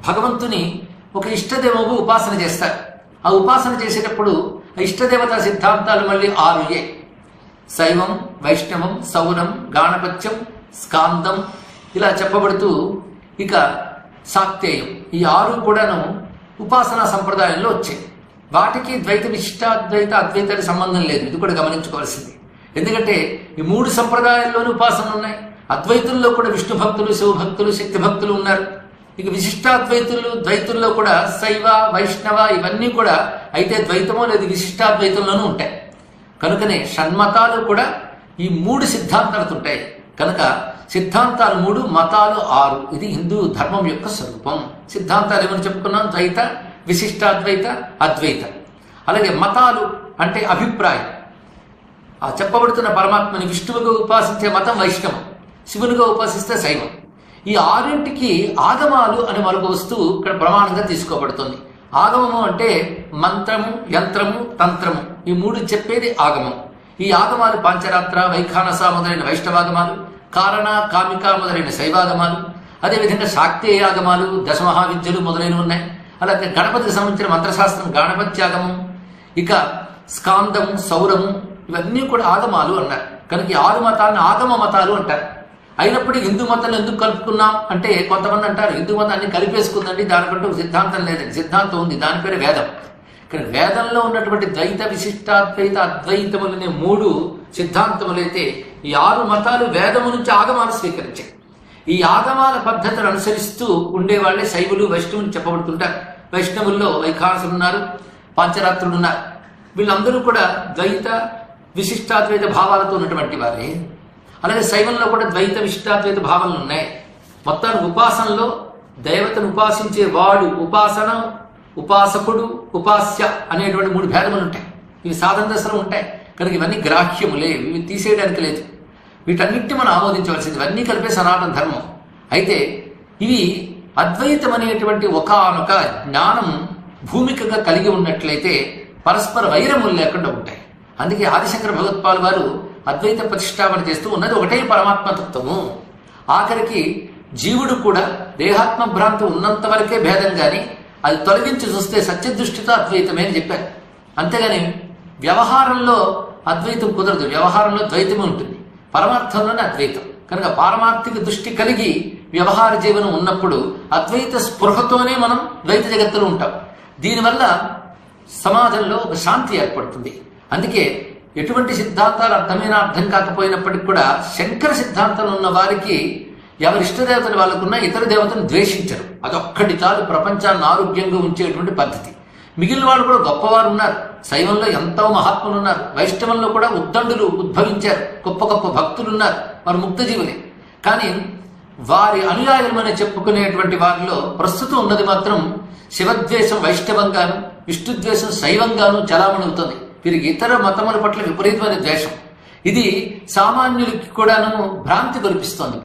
భగవంతుని ఒక ఇష్టదేవకు ఉపాసన చేస్తారు. ఆ ఉపాసన చేసేటప్పుడు ఆ ఇష్టదేవత సిద్ధాంతాలు మళ్ళీ 6 శైవం, వైష్ణవం, సౌరం, గాణపత్యం, స్కాందం ఇలా చెప్పబడుతూ ఇక శాక్తేయం ఈ 6 కూడాను ఉపాసనా సంప్రదాయంలో వచ్చాయి. వాటికి ద్వైత విశిష్టాద్వైత అద్వైతానికి సంబంధం లేదు. ఇది కూడా గమనించుకోవాల్సింది. ఎందుకంటే ఈ 3 సంప్రదాయాల్లోనూ ఉపాసనలు ఉన్నాయి. అద్వైతుల్లో కూడా విష్ణు భక్తులు, శివభక్తులు, శక్తి భక్తులు ఉన్నారు. ఇక విశిష్టాద్వైతులు ద్వైతుల్లో కూడా శైవ, వైష్ణవ ఇవన్నీ కూడా అయితే ద్వైతమో లేదు విశిష్టాద్వైతంలోనూ ఉంటాయి. కనుకనే షణ్మతాలు కూడా ఈ 3 సిద్ధాంతాలతో ఉంటాయి. కనుక సిద్ధాంతాలు 3, మతాలు 6. ఇది హిందూ ధర్మం యొక్క స్వరూపం. సిద్ధాంతాలు ఏమని చెప్పుకున్నాం? ద్వైత, విశిష్టాద్వైత, అద్వైత. అలాగే మతాలు అంటే అభిప్రాయం. ఆ చెప్పబడుతున్న పరమాత్మని విష్ణువుగా ఉపాసించే మతం వైష్ణవం, శివునిగా ఉపాసిస్తే శైవం. ఈ 6ంటికి ఆగమాలు అనే మరొక వస్తువు ఇక్కడ ప్రమాణంగా తీసుకోబడుతుంది. ఆగమము అంటే మంత్రము, యంత్రము, తంత్రము ఈ 3 చెప్పేది ఆగమం. ఈ ఆగమాలు పాంచరాత్ర, వైఖానస మొదలైన వైష్ణవాగమాలు, కారణ, కామిక మొదలైన శైవాగమాలు, అదేవిధంగా శాక్తేయాగమాలు, దశమహావిద్యలు మొదలైనవి ఉన్నాయి. అలాగే గణపతికి సంబంధించిన మంత్రశాస్త్రం గాణపత్యాగమం, ఇక స్కాందము, సౌరము ఇవన్నీ కూడా ఆగమాలు అన్నారు. కనుక ఈ 6 మతాలను ఆగమ మతాలు అంటారు. అయినప్పటికీ హిందూ మతాన్ని ఎందుకు కలుపుకున్నాం అంటే కొంతమంది అంటారు హిందూ మతాన్ని కలిపేసుకుందండి, దానికంటూ సిద్ధాంతం లేదండి. సిద్ధాంతం ఉంది, దాని పేరు వేదం. కానీ వేదంలో ఉన్నటువంటి ద్వైత, విశిష్టాద్వైత, అద్వైతములనే 3 సిద్ధాంతములైతే ఈ 6 మతాలు వేదము నుంచి ఆగమాలు స్వీకరించాయి. ఈ ఆగమాల పద్ధతిని అనుసరిస్తూ ఉండేవాళ్లే శైవులు, వైష్ణవులు చెప్పబడుతుంటారు. వైష్ణవుల్లో వైఖానసులు ఉన్నారు, పాంచరాత్రులు ఉన్నారు. వీళ్ళందరూ కూడా ద్వైత, విశిష్టాద్వైత భావాలతో ఉన్నటువంటి వారే. అలాగే శైవంలో కూడా ద్వైత, విశిష్టాద్వైత భావనలు ఉన్నాయి. మొత్తానికి ఉపాసనలో దేవతను ఉపాసించే వాడు, ఉపాసన, ఉపాసకుడు, ఉపాస్య అనేటువంటి 3 భేదములు ఉంటాయి. ఇవి సాధన దశలో ఉంటాయి. కనుక ఇవన్నీ గ్రాహ్యములే, ఇవి తీసేయడానికి లేదు. వీటన్నిటిని మనం ఆమోదించవలసింది. ఇవన్నీ కలిపే సనాతన ధర్మం. అయితే ఇవి అద్వైతం అనేటువంటి ఒకానొక జ్ఞానం భూమికగా కలిగి ఉన్నట్లయితే పరస్పర వైరములు లేకుండా ఉంటాయి. అందుకే ఆదిశంకర భగవత్పాల్ వారు అద్వైత ప్రతిష్టాపన చేస్తూ ఉన్నది ఒకటే పరమాత్మతత్వము. ఆఖరికి జీవుడు కూడా దేహాత్మ భ్రాంతి ఉన్నంత వరకే భేదం, కానీ అది తొలగించి చూస్తే సత్యదృష్టితో అద్వైతమే అని చెప్పారు. అంతేగాని వ్యవహారంలో అద్వైతం కుదరదు. వ్యవహారంలో ద్వైతమే ఉంటుంది, పరమార్థంలోనే అద్వైతం. కనుక పారమార్థిక దృష్టి కలిగి వ్యవహార జీవనం ఉన్నప్పుడు అద్వైత స్పృహతోనే మనం ద్వైత జగత్తులో ఉంటాం. దీనివల్ల సమాజంలో ఒక శాంతి ఏర్పడుతుంది. అందుకే ఎటువంటి సిద్ధాంతాలు అర్థమైనా అర్థం కాకపోయినప్పటికీ కూడా శంకర సిద్ధాంతాలు ఉన్న వారికి ఎవరి ఇష్టదేవతలు వాళ్ళకున్నా ఇతర దేవతను ద్వేషించరు. అదొక్కటి చాలు ప్రపంచాన్ని ఆరోగ్యంగా ఉంచేటువంటి పద్ధతి. మిగిలిన వాళ్ళు కూడా గొప్పవారు ఉన్నారు. శైవంలో ఎంతో మహాత్ములు ఉన్నారు. వైష్ణవంలో కూడా ఉద్దండులు ఉద్భవించారు. గొప్ప గొప్ప భక్తులు ఉన్నారు. వారు ముక్తజీవులే. కానీ వారి అనుయాయులమని చెప్పుకునేటువంటి వారిలో ప్రస్తుతం ఉన్నది మాత్రం శివద్వేషం వైష్ణవంగాను, విష్ణుద్వేషం శైవంగాను చలామణి అవుతుంది. వీరికి ఇతర మతముల పట్ల విపరీతమైన ద్వేషం. ఇది సామాన్యులకి కూడాను భ్రాంతి కల్పిస్తోంది.